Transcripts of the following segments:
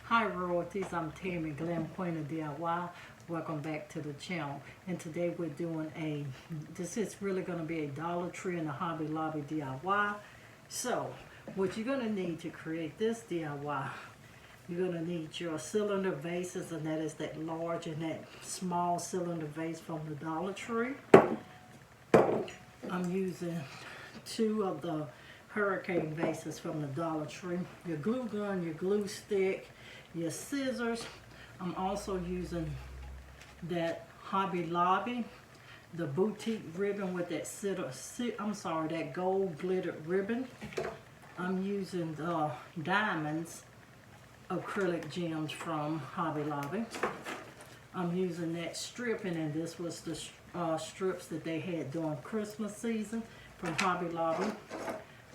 Hi royalties, I'm Tammy, Glam Queen of DIY. Welcome back to the channel. And today we're doing this is really going to be a Dollar Tree and a Hobby Lobby DIY. So, what you're going to need to create this DIY, you're going to need your cylinder vases, and that is that large and that small cylinder vase from the Dollar Tree. I'm using two of the hurricane vases from the Dollar Tree, your glue gun, your glue stick, your scissors. I'm also using that Hobby Lobby, the boutique ribbon with that gold glittered ribbon. I'm using the diamonds acrylic gems from Hobby Lobby. I'm using that stripping, and this was the strips that they had during Christmas season from Hobby Lobby.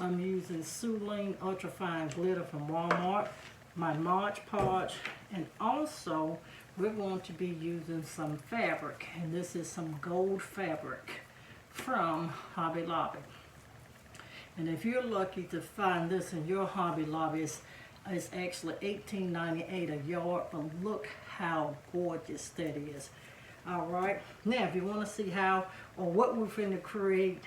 I'm using Suline Ultrafine Glitter from Walmart, my Mod Podge, and also we're going to be using some fabric, and this is some gold fabric from Hobby Lobby. And if you're lucky to find this in your Hobby Lobby, it's actually $18.98 a yard, but look how gorgeous that is. All right, now if you want to see how or what we're going to create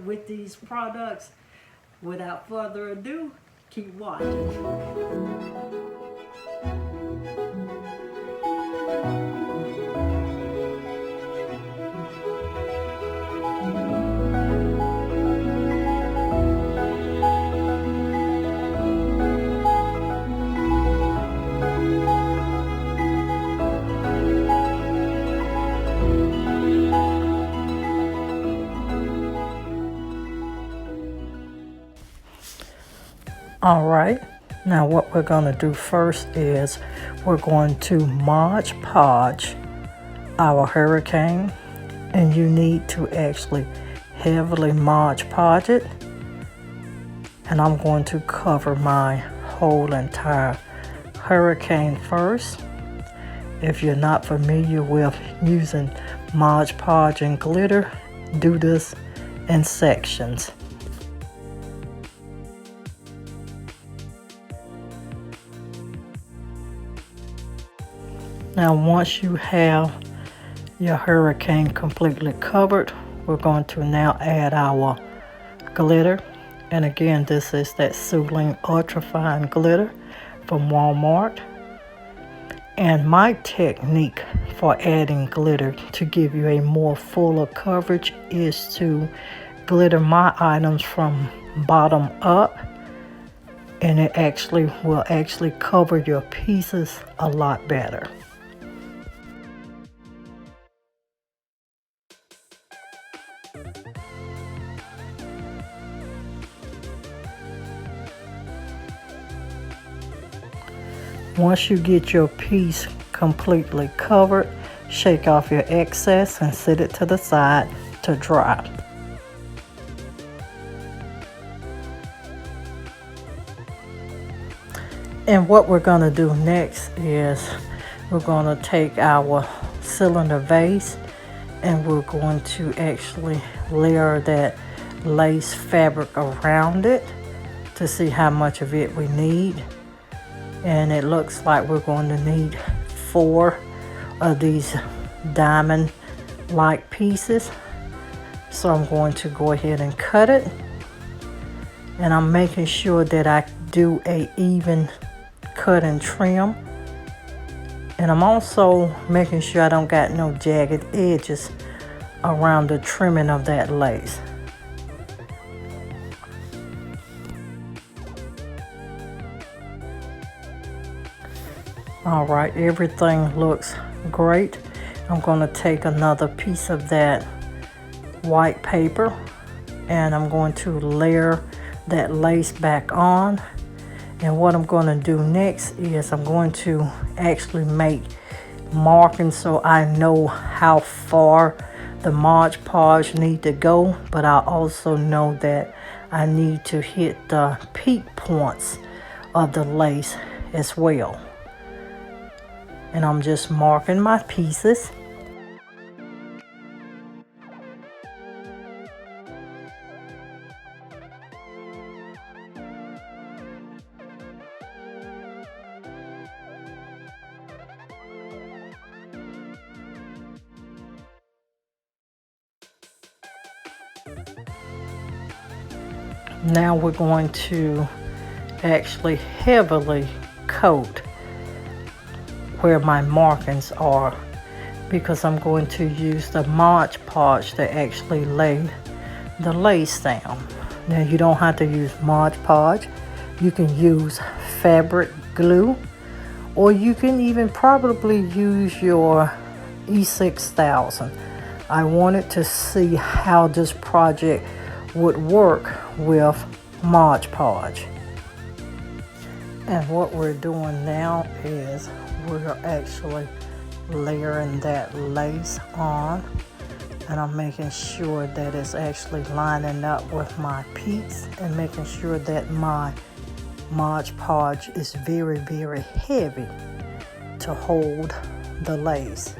with these products, without further ado, keep watching. All right, now what we're going to do first is we're going to Mod Podge our hurricane, and you need to actually heavily Mod Podge it. And I'm going to cover my whole entire hurricane first. If you're not familiar with using Mod Podge and glitter, do this in sections. Now once you have your hurricane completely covered, we're going to now add our glitter. And again, this is that Suline Ultrafine Glitter from Walmart. And my technique for adding glitter to give you a more fuller coverage is to glitter my items from bottom up, and it will cover your pieces a lot better. Once you get your piece completely covered, shake off your excess and set it to the side to dry. And what we're going to do next is we're going to take our cylinder vase and we're going to actually layer that lace fabric around it to see how much of it we need. And it looks like we're going to need 4 of these diamond like pieces. So I'm going to go ahead and cut it, and I'm making sure that I do a even cut and trim, and I'm also making sure I don't got no jagged edges around the trimming of that lace. All right, everything looks great. I'm going to take another piece of that white paper, and I'm going to layer that lace back on. And what I'm going to do next is I'm going to actually make markings so I know how far the Mod Podge need to go, but I also know that I need to hit the peak points of the lace as well. And I'm just marking my pieces. Now we're going to actually heavily coat where my markings are, because I'm going to use the Mod Podge to actually lay the lace down. Now you don't have to use Mod Podge. You can use fabric glue, or you can even probably use your E6000. I wanted to see how this project would work with Mod Podge. And what we're doing now is we're actually layering that lace on, and I'm making sure that it's actually lining up with my piece and making sure that my Mod Podge is very, very heavy to hold the lace.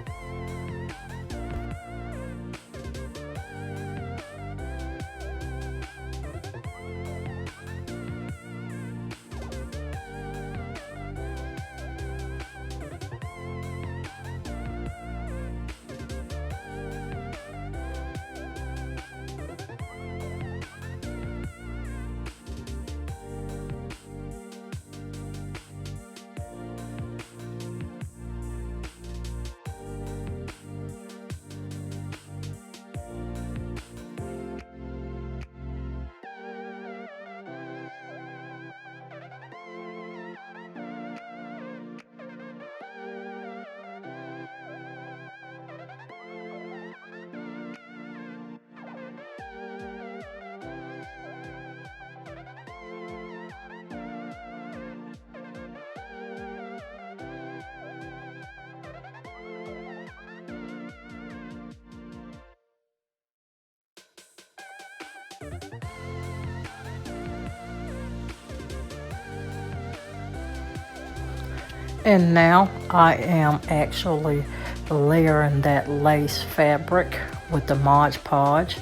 And now I am actually layering that lace fabric with the Mod Podge.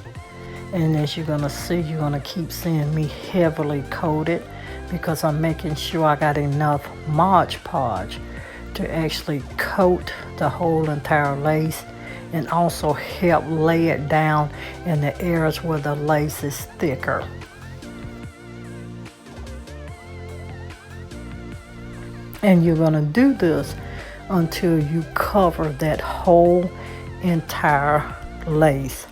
And as you're gonna see, you're gonna keep seeing me heavily coated, because I'm making sure I got enough Mod Podge to actually coat the whole entire lace, and also help lay it down in the areas where the lace is thicker. And you're going to do this until you cover that whole entire lace.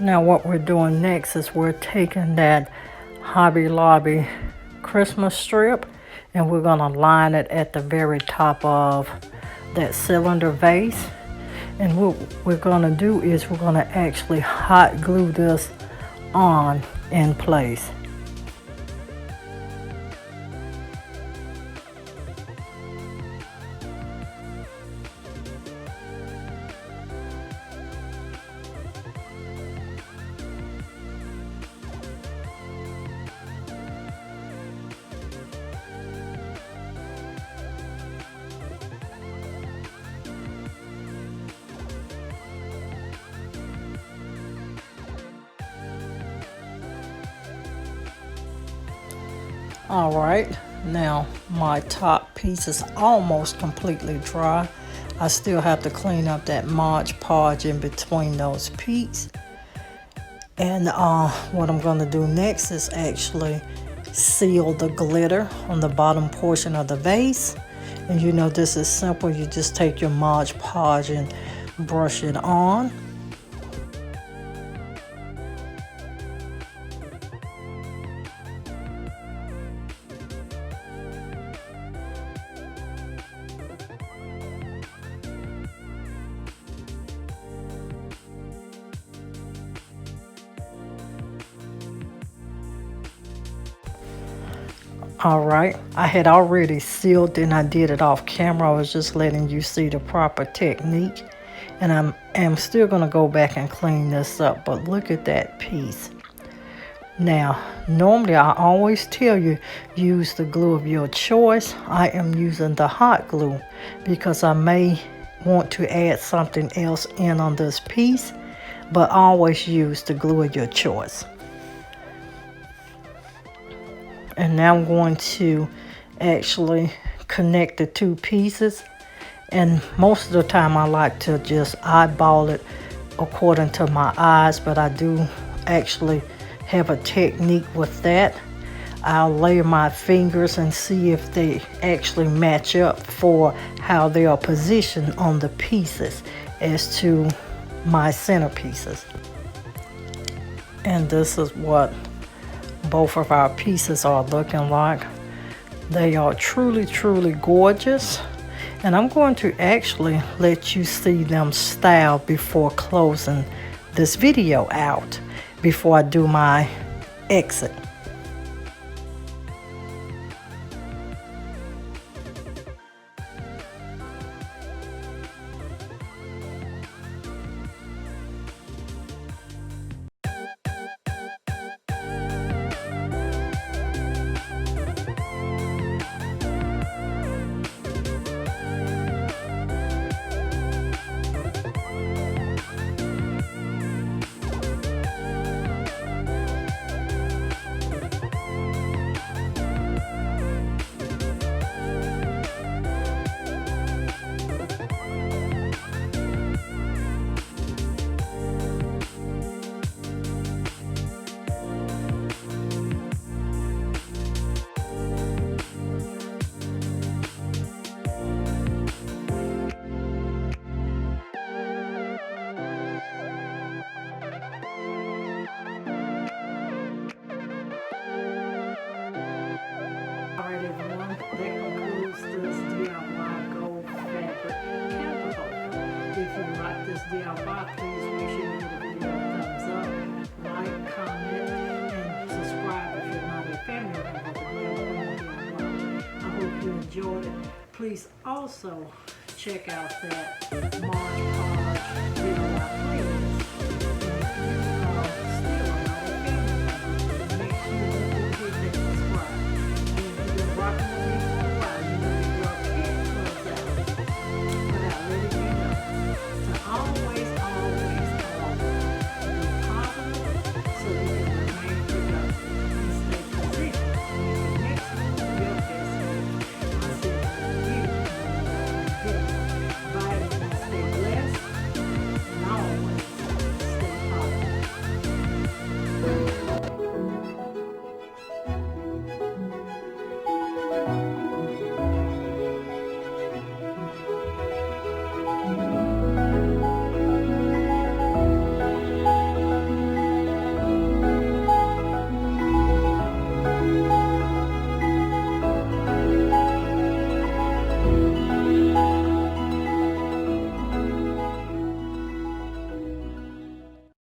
Now what we're doing next is we're taking that Hobby Lobby Christmas strip, and we're going to line it at the very top of that cylinder vase. And what we're going to do is we're going to actually hot glue this on in place. All right, now my top piece is almost completely dry. I still have to clean up that Mod Podge in between those pieces. And what I'm going to do next is actually seal the glitter on the bottom portion of the vase. And you know this is simple. You just take your Mod Podge and brush it on. All right, I had already sealed and I did it off camera. I was just letting you see the proper technique. And I am still going to go back and clean this up, but look at that piece. Now, normally I always tell you, use the glue of your choice. I am using the hot glue because I may want to add something else in on this piece, but always use the glue of your choice. And now I'm going to actually connect the two pieces. And most of the time I like to just eyeball it according to my eyes, but I do actually have a technique with that. I'll lay my fingers and see if they actually match up for how they are positioned on the pieces as to my centerpieces. And this is what both of our pieces are looking like. They are truly, truly gorgeous. And I'm going to actually let you see them styled before closing this video out, before I do my exit. Alright everyone, that concludes this DIY gold fabric candle holder. If you like this DIY, please make sure you give the video a thumbs up, like, comment, and subscribe if you're not a family member of the Glam Queen DIY. I hope you enjoyed it. Please also check out that Mod Podge video playlist.